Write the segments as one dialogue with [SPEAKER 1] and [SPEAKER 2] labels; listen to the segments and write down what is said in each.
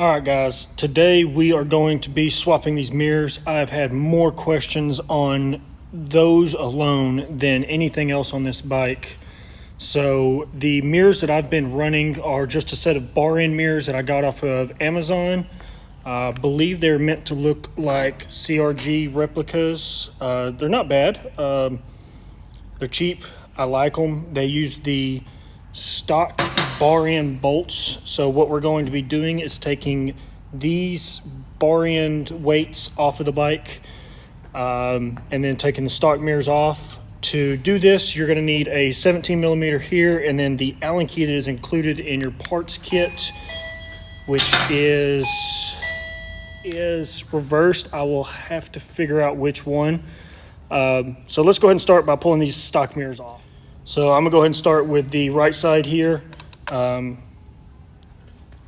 [SPEAKER 1] All right, guys, today we are going to be swapping these mirrors. I've had more questions on those alone than anything else on this bike. So the mirrors that I've been running are just a set of bar end mirrors that I got off of Amazon. I believe they're meant to look like CRG replicas. They're not bad. They're cheap. I like them. They use the stock bar end bolts. So what we're going to be doing is taking these bar end weights off of the bike and then taking the stock mirrors off. To do this, you're going to need a 17 millimeter here, and then the Allen key that is included in your parts kit, which is reversed. I will have to figure out which one. So let's go ahead and start by pulling these stock mirrors off. So I'm gonna go ahead and start with the right side here.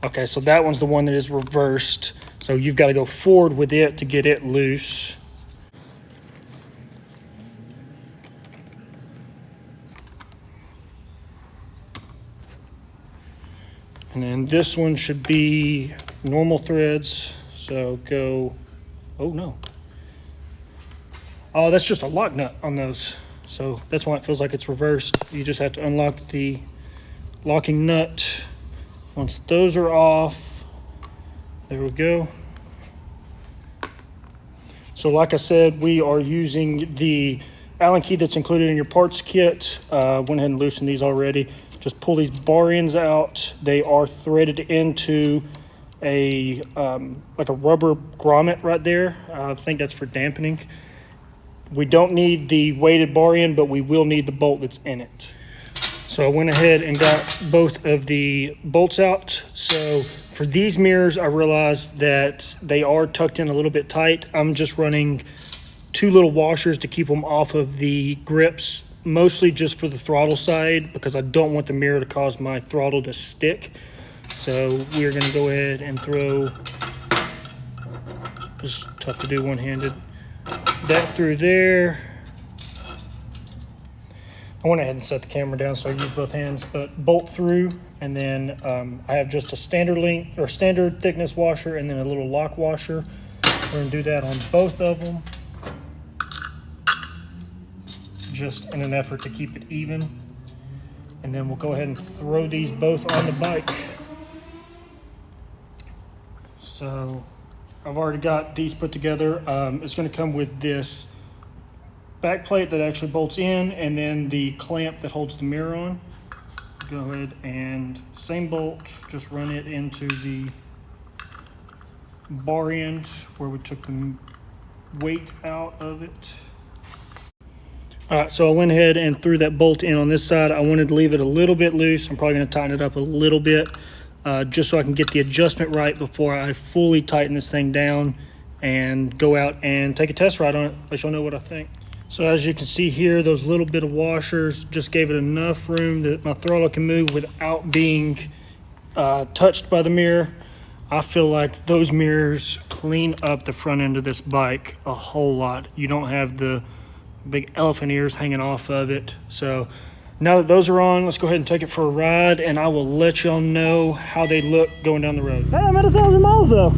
[SPEAKER 1] Okay, so that one's the one that is reversed. So you've got to go forward with it to get it loose. And then this one should be normal threads. So go, oh no. Oh, that's just a lock nut on those. So that's why it feels like it's reversed. You just have to unlock the locking nut. Once those are off, there we go. So like I said, we are using the Allen key that's included in your parts kit. Went ahead and loosened these already. Just pull these bar ends out. They are threaded into a like a rubber grommet right there. I think that's for dampening. We don't need the weighted bar end, but we will need the bolt that's in it. So I went ahead and got both of the bolts out. So for these mirrors, I realized that they are tucked in a little bit tight. I'm just running 2 little washers to keep them off of the grips, mostly just for the throttle side, because I don't want the mirror to cause my throttle to stick. So we're gonna go ahead and throw, it's tough to do one-handed, that through there. I went ahead and set the camera down so I use both hands, but bolt through, and then I have just a standard length or standard thickness washer and then a little lock washer. We're gonna do that on both of them, just in an effort to keep it even. And then we'll go ahead and throw these both on the bike. So I've already got these put together. It's going to come with this back plate that actually bolts in, and then the clamp that holds the mirror on. Go ahead and same bolt, just run it into the bar end where we took the weight out of it. All right, so I went ahead and threw that bolt in on this side. I wanted to leave it a little bit loose. I'm probably going to tighten it up a little bit. Just so I can get the adjustment right before I fully tighten this thing down and go out and take a test ride on it, let y'all know what I think. So as you can see here, those little bit of washers just gave it enough room that my throttle can move without being touched by the mirror. I feel like those mirrors clean up the front end of this bike a whole lot. You don't have the big elephant ears hanging off of it. So now that those are on, let's go ahead and take it for a ride, and I will let y'all know how they look going down the road. Hey, I'm at 1,000 miles though.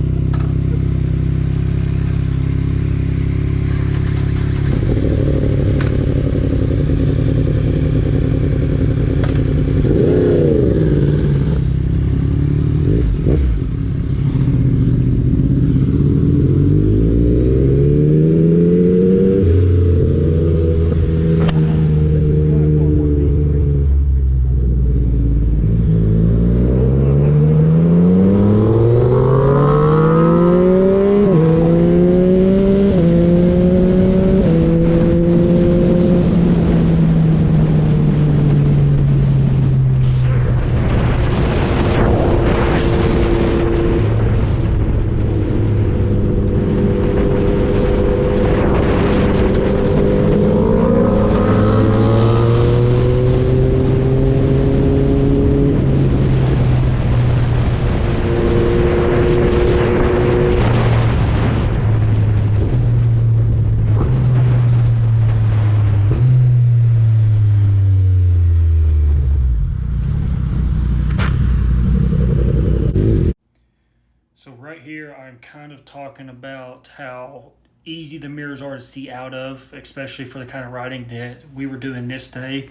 [SPEAKER 1] kind of talking about how easy the mirrors are to see out of, especially for the kind of riding that we were doing this day.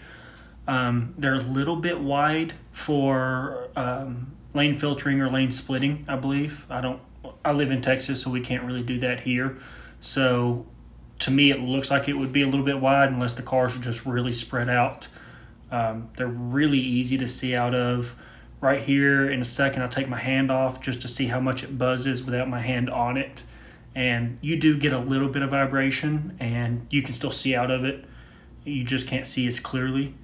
[SPEAKER 1] They're a little bit wide for lane filtering or lane splitting, I believe. I live in Texas, so we can't really do that here. So to me, it looks like it would be a little bit wide unless the cars are just really spread out. They're really easy to see out of. Right here in a second, I'll take my hand off just to see how much it buzzes without my hand on it. And you do get a little bit of vibration, and you can still see out of it. You just can't see as clearly.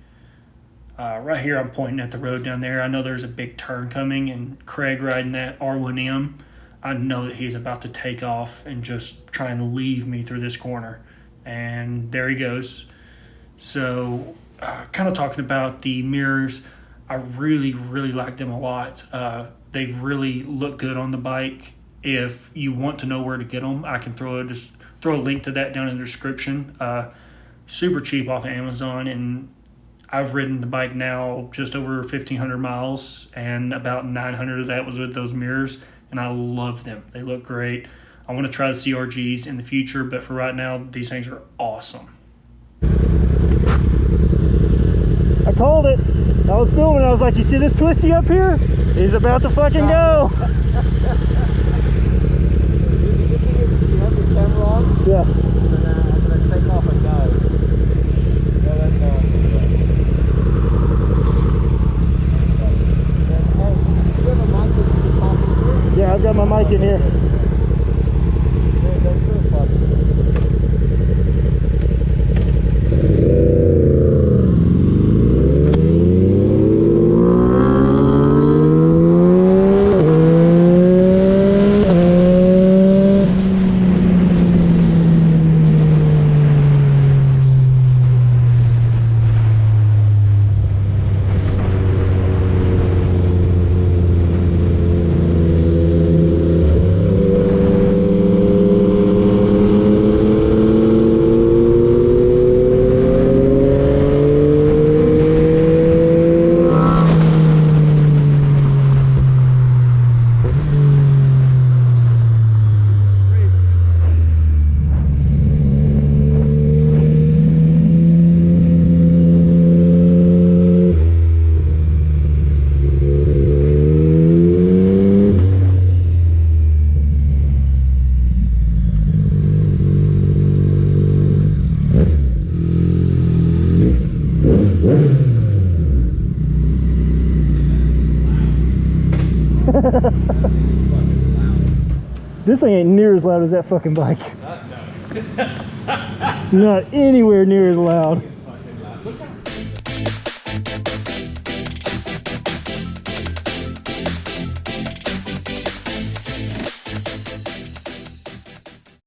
[SPEAKER 1] Right here, I'm pointing at the road down there. I know there's a big turn coming, and Craig riding that R1M, I know that he's about to take off and just try and leave me through this corner. And there he goes. So kind of talking about the mirrors, I really, really like them a lot. They really look good on the bike. If you want to know where to get them, I can throw a link to that down in the description. Super cheap off of Amazon, and I've ridden the bike now just over 1,500 miles, and about 900 of that was with those mirrors, and I love them. They look great. I want to try the CRGs in the future, but for right now, these things are awesome. I called it. I was filming. I was like, you see this twisty up here? He's about to fucking go.
[SPEAKER 2] You have your camera on?
[SPEAKER 1] Yeah.
[SPEAKER 2] And I'm going to take off and go. Go that down. Do you have a mic that you can talk into?
[SPEAKER 1] Yeah, I've got my mic in here.
[SPEAKER 2] Yeah, that's real fun.
[SPEAKER 1] This thing ain't near as loud as that fucking bike. Not anywhere near as loud.